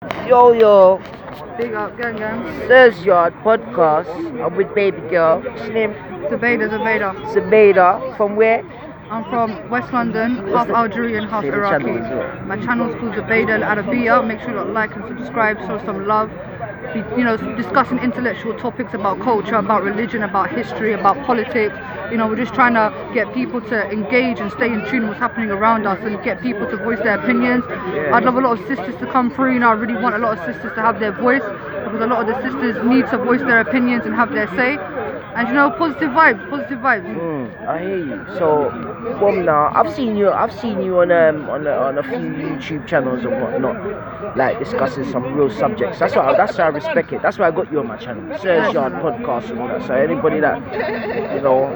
Yo, Big up, gang. Sirs Yard podcast. I'm with baby girl. What's her name? Zabeda. Sabeda. From where? I'm from West London, What's half the Algerian, half say the channel Iraqi. as well? My channel's called Zabeda Al Arabiya. Make sure you like and subscribe, show some love. Discussing intellectual topics about culture, about religion, about history, about politics. We're just trying to get people to engage and stay in tune with what's happening around us and get people to voice their opinions. I'd love a lot of sisters to come through. I really want a lot of sisters to have their voice because a lot of the sisters need to voice their opinions and have their say. And positive vibes, positive vibes. I hear you. So, from now, I've seen you on a few YouTube channels and whatnot, like discussing some real subjects. That's why I respect it. That's why I got you on my channel, Sirs Yard podcast and all that. So anybody that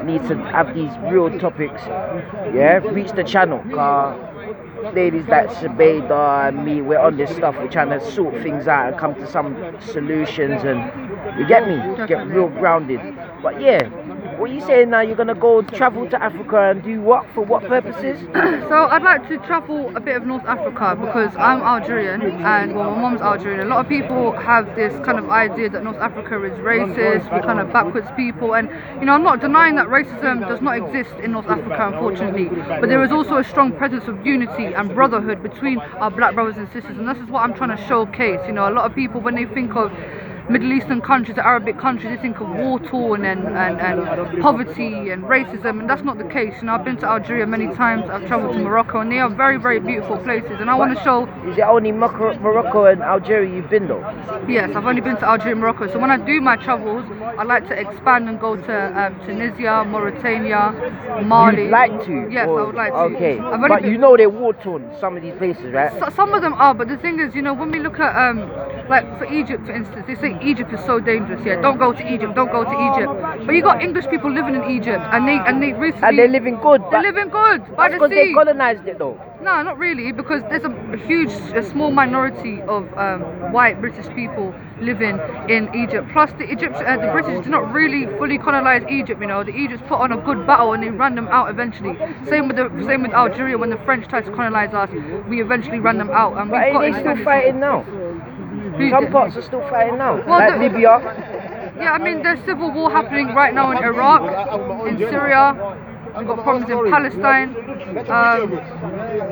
needs to have these real topics, yeah, reach the channel. Ladies like Sabeda and me, we're on this stuff. We're trying to sort things out and come to some solutions, and you get me, get real grounded. But yeah, what are you saying now? You're gonna go travel to Africa and do what? For what purposes? So I'd like to travel a bit of North Africa because I'm Algerian and my mom's Algerian. A lot of people have this kind of idea that North Africa is racist, we're kind of backwards people, and I'm not denying that racism does not exist in North Africa, unfortunately. But there is also a strong presence of unity and brotherhood between our black brothers and sisters, and this is what I'm trying to showcase. A lot of people, when they think of Middle Eastern countries, the Arabic countries, they think of war torn and poverty and racism, and that's not the case. I've been to Algeria many times, I've travelled to Morocco, and they are very, very beautiful places. And I want to show. Is it only Morocco and Algeria you've been though? Yes, I've only been to Algeria and Morocco. So when I do my travels, I like to expand and go to Tunisia, Mauritania, Mali. You'd like to? Yes, I would like to. Okay, but they're war torn, some of these places, right? Some of them are, but the thing is, when we look at like for Egypt, for instance, they say Egypt is so dangerous. Yeah, don't go to Egypt, don't go to Egypt. But you got English people living in Egypt, and they recently And they're living good. They're living good by the sea. Because they colonized it though. No, not really, because there's a small minority of white British people living in Egypt. Plus, the British did not really fully colonize Egypt. The Egypts put on a good battle and they ran them out eventually. Same with Algeria. When the French tried to colonize us, we eventually ran them out. And but are they still fighting now? Some parts are still fighting now, well, like Libya. Yeah, there's civil war happening right now in Iraq, in Syria. We've got problems in Palestine,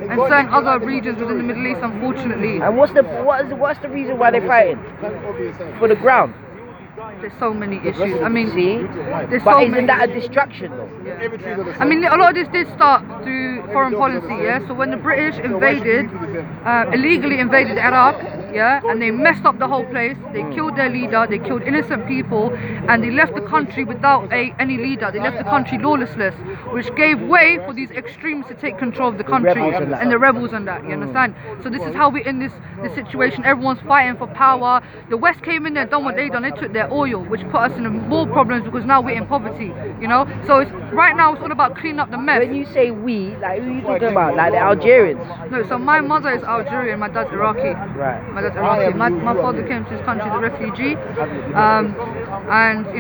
and certain other regions within the Middle East, unfortunately. And what's the reason why they're fighting? For the ground. There's so many issues. See? There's but so isn't many that a distraction though? Yeah. A lot of this did start through foreign policy, yeah? So when the British illegally invaded Iraq, yeah, and they messed up the whole place, they killed their leader, they killed innocent people, and they left the country without any leader. They left the country lawless, which gave way for these extremes to take control of the country and the rebels and that, you understand? So this is how we're in this situation. Everyone's fighting for power. The West came in there, done what they done. They took their oil, which put us in more problems because now we're in poverty, So right now it's all about cleaning up the mess. When you say we, like who are you talking about? Like the Algerians? No, so my mother is Algerian, my dad's Iraqi. Right. My dad's Iraqi. My father came to this country as a refugee, and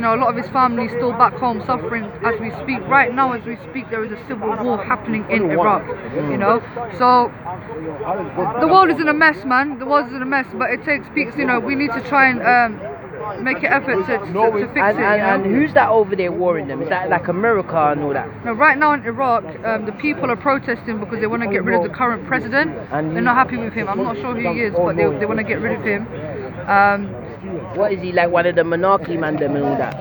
a lot of his family is still back home suffering as we speak. Right now, as we speak, there is a civil war happening in Iraq. So the world is in a mess, man. The world is in a mess, but it takes peaks. We need to try and make an effort to fix it. And who's that over there warring them? Is that like America and all that? No, right now in Iraq, the people are protesting because they want to get rid of the current president. And they're not happy with him. I'm not sure who he is, but they want to get rid of him. What is he, like one of the monarchy man them and all that?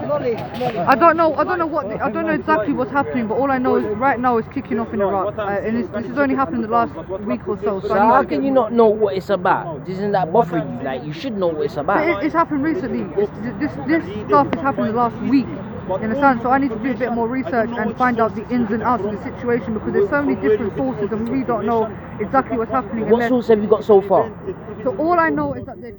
I don't know exactly what's happening, but all I know is right now it's kicking off in Iraq, and this has only happened in the last week or so. So how can you not know what it's about? Isn't that bothering you? Like you should know what it's about. But it's happened recently. This stuff has happened in the last week. You understand? So I need to do a bit more research and find out the ins and outs of the situation because there's so many different sources and we don't know exactly what's happening. What source have you got so far? So all I know is that the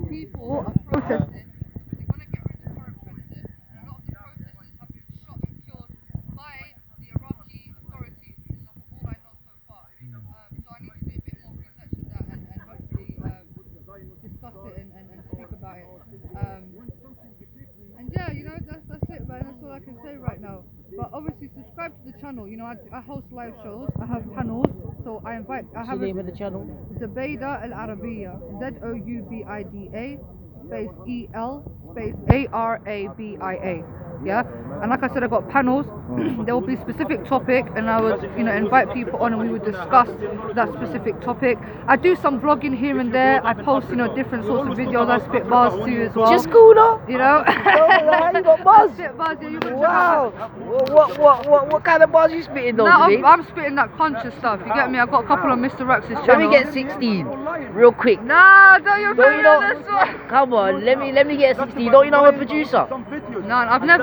people are protesting. They want to get rid of the current president, and a lot of the protesters have been shot and killed by the Iraqi authorities. This is all I know so far. So I need to do a bit more research on that and hopefully discuss it and speak about it. And yeah, that's it, man. That's all I can say right now. But obviously, subscribe to the channel. I host live shows. I have panels. So So I invite. I What's have the name of the channel? Zubaydah Al Arabiya. Zoubida space EL space ARABIA. Yeah, and like I said, I got panels. There will be specific topic, and I would, invite people on, and we would discuss that specific topic. I do some vlogging here and there. I post, different sorts of videos. I spit bars too as well. Just cool, though. You know. Oh, you got buzz. Spit bars, yeah, you can check Wow. out. What kind of bars you spitting those No, today? I'm spitting that conscious stuff. You get me? I got a couple of Mr. Rex's channels. Let me get 16, real quick. Nah, don't you Don't you know? this one? Come on, let me get 16. Don't you know I'm a producer? No,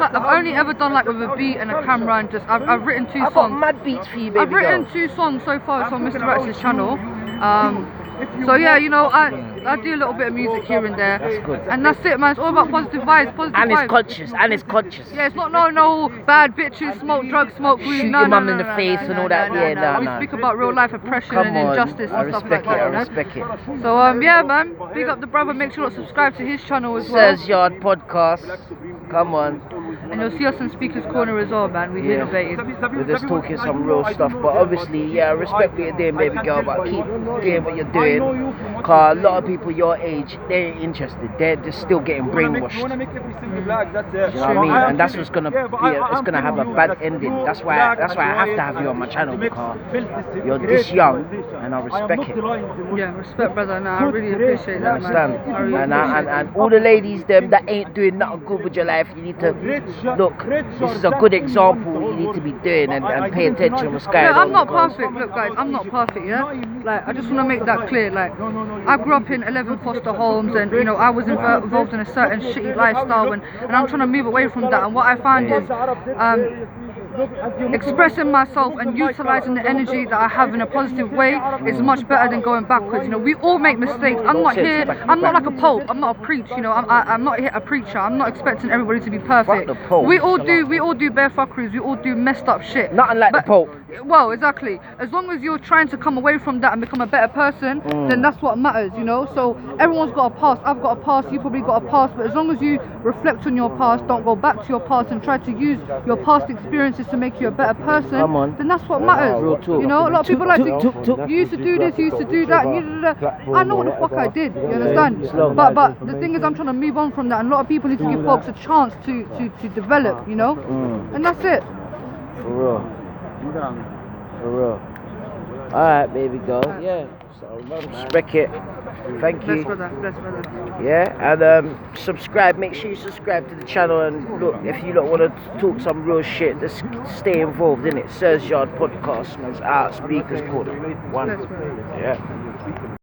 I've only ever done like with a beat and a camera and just I've written 2 I've got songs. mad beats for you, baby I've written girl. 2 songs so far. It's on Mr. Rex's channel. So yeah, I do a little bit of music here and there. That's good. And that's it, man. It's all about positive vibes. Positive And vibes. it's conscious. Yeah, it's not no bad bitches, smoke drugs, smoke weed. Shoot No, your no, mum no, in the no, face no, and no, all that. no, Yeah, no. nah. We speak about real life oppression Come and on, injustice I and stuff respect like it. that. I respect it. So yeah, man. Big up the brother. Make sure to subscribe to his channel as well. Says Yard Podcast. Come on. And you'll see us in Speaker's Corner as well, man. We innovated. We're just talking some real stuff, but obviously, yeah, I respect what you're doing, baby girl, but keep doing what you're doing. Cause a lot of people your age, they ain't interested. They're just still getting brainwashed. You know what I mean? And that's what's gonna it's gonna have a bad ending. That's why I have to have you on my channel, because you're this young and I respect it. Yeah, respect, brother. Nah, I really appreciate You that, man. understand? I really appreciate And all the ladies them that ain't doing nothing good with your life, you need to look. This is a good example you need to be doing and pay attention what's going Look, on. I'm not because- perfect. Look, guys, I'm not perfect, yeah? Like, I just want to make that clear. Like, I grew up in 11 foster homes and, I was involved in a certain shitty lifestyle and I'm trying to move away from that. And what I found is expressing myself and utilizing the energy that I have in a positive way is much better than going backwards. We all make mistakes. I'm not like a pope. I'm not a preach. I'm not here a preacher. I'm not expecting everybody to be perfect. Fuck the Pope. We all do bare fuckeries. We all do messed up shit. Nothing like the Pope. Well, exactly. As long as you're trying to come away from that and become a better person, then that's what matters, So everyone's got a past. I've got a past. You probably got a past. But as long as you reflect on your past, don't go back to your past and try to use your past experiences to make you a better person, Come on. then that's what matters. Real talk. A lot of people like to, you used to do this, you used to do that. I know what the fuck I did. You understand? But the thing is, I'm trying to move on from that. And a lot of people need to give folks a chance to develop, And that's it. For real. For real. Alright, baby girl. Yeah. So, respect it. Thank you. Bless brother. Yeah, and subscribe. Make sure you subscribe to the channel. And look, if you don't want to talk some real shit, just stay involved in it. Serge Yard Podcast, man's out. Speakers Corner. One. Bless brother. Yeah.